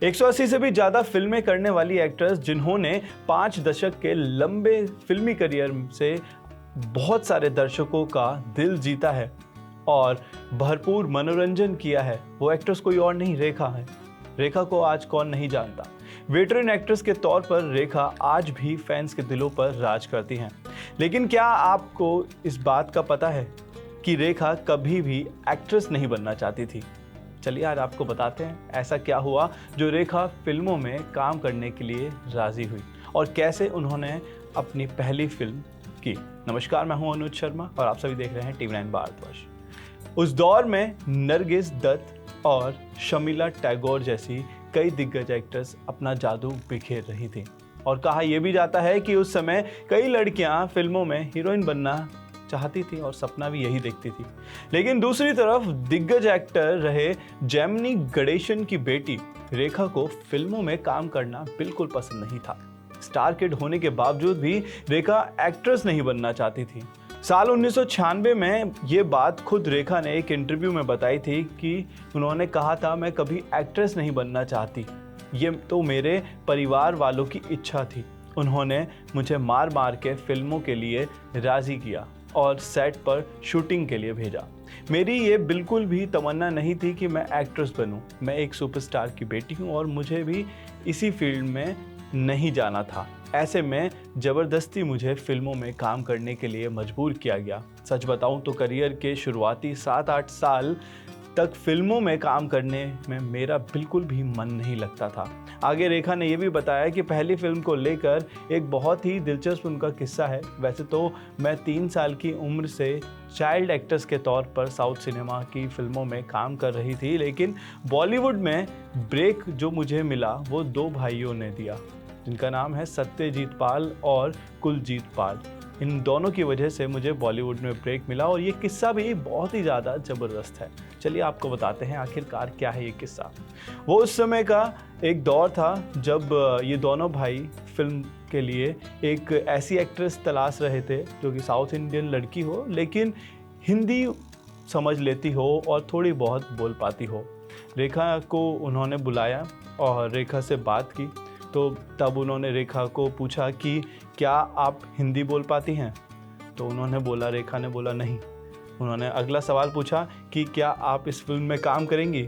180 से भी ज़्यादा फिल्में करने वाली एक्ट्रेस जिन्होंने 5 दशक के लंबे फिल्मी करियर से बहुत सारे दर्शकों का दिल जीता है और भरपूर मनोरंजन किया है, वो एक्ट्रेस कोई और नहीं, रेखा है। रेखा को आज कौन नहीं जानता। वेटरन एक्ट्रेस के तौर पर रेखा आज भी फैंस के दिलों पर राज करती हैं। लेकिन क्या आपको इस बात का पता है कि रेखा कभी भी एक्ट्रेस नहीं बनना चाहती थी? चलिए आज आपको बताते हैं ऐसा क्या हुआ जो रेखा फिल्मों में काम करने के लिए राजी हुई और कैसे उन्होंने अपनी पहली फिल्म की। नमस्कार, मैं हूं अनुज शर्मा और आप सभी देख रहे हैं टीवी 9 भारतवर्ष। उस दौर में नरगिस दत्त और शर्मिला टैगोर जैसी कई दिग्गज एक्ट्रेस अपना जादू बिखेर रही थी और कहा यह भी जाता है कि उस समय कई लड़कियां फिल्मों में हीरोइन बनना चाहती थी और सपना भी यही देखती थी। लेकिन दूसरी तरफ दिग्गज एक्टर रहे जेमिनी गणेशन की बेटी रेखा को फिल्मों में काम करना बिल्कुल पसंद नहीं था। स्टार किड होने के बावजूद भी रेखा एक्ट्रेस नहीं बनना चाहती थी। साल 1996 में ये बात खुद रेखा ने एक इंटरव्यू में बताई थी कि उन्होंने कहा था, मैं कभी एक्ट्रेस नहीं बनना चाहती, ये तो मेरे परिवार वालों की इच्छा थी। उन्होंने मुझे मार मार के फिल्मों के लिए राज़ी किया और सेट पर शूटिंग के लिए भेजा। मेरी ये बिल्कुल भी तमन्ना नहीं थी कि मैं एक्ट्रेस बनूं। मैं एक सुपरस्टार की बेटी हूं और मुझे भी इसी फील्ड में नहीं जाना था। ऐसे में ज़बरदस्ती मुझे फिल्मों में काम करने के लिए मजबूर किया गया। सच बताऊं तो करियर के शुरुआती 7-8 साल तक फिल्मों में काम करने में मेरा बिल्कुल भी मन नहीं लगता था। आगे रेखा ने यह भी बताया कि पहली फिल्म को लेकर एक बहुत ही दिलचस्प उनका किस्सा है। वैसे तो मैं 3 साल की उम्र से चाइल्ड एक्ट्रेस के तौर पर साउथ सिनेमा की फिल्मों में काम कर रही थी, लेकिन बॉलीवुड में ब्रेक जो मुझे मिला वो 2 भाइयों ने दिया, जिनका नाम है सत्यजीत पाल और कुलजीत पाल। इन दोनों की वजह से मुझे बॉलीवुड में ब्रेक मिला और ये किस्सा भी बहुत ही ज़्यादा ज़बरदस्त है। चलिए आपको बताते हैं आखिरकार क्या है ये किस्सा। वो उस समय का एक दौर था जब ये दोनों भाई फिल्म के लिए एक ऐसी एक्ट्रेस तलाश रहे थे जो कि साउथ इंडियन लड़की हो लेकिन हिंदी समझ लेती हो और थोड़ी बहुत बोल पाती हो। रेखा को उन्होंने बुलाया और रेखा से बात की, तो तब उन्होंने रेखा को पूछा कि क्या आप हिंदी बोल पाती हैं? तो उन्होंने बोला, रेखा ने बोला नहीं। उन्होंने अगला सवाल पूछा कि क्या आप इस फिल्म में काम करेंगी?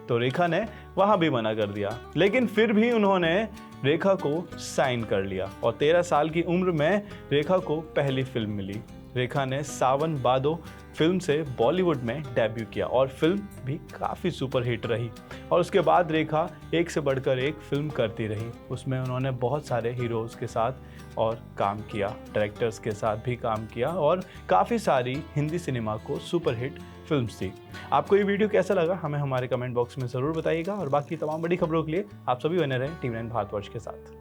तो रेखा ने वहाँ भी मना कर दिया, लेकिन फिर भी उन्होंने रेखा को साइन कर लिया और 13 साल की उम्र में रेखा को पहली फिल्म मिली। रेखा ने सावन भादो फिल्म से बॉलीवुड में डेब्यू किया और फिल्म भी काफ़ी सुपरहिट रही और उसके बाद रेखा एक से बढ़कर एक फिल्म करती रही। उसमें उन्होंने बहुत सारे हीरोज़ के साथ और काम किया, डायरेक्टर्स के साथ भी काम किया और काफ़ी सारी हिंदी सिनेमा को सुपरहिट फिल्म्स थी। आपको ये वीडियो कैसा लगा हमें हमारे कमेंट बॉक्स में ज़रूर बताइएगा और बाकी तमाम बड़ी खबरों के लिए आप सभी बने रहें टीवी 9 भारतवर्ष के साथ।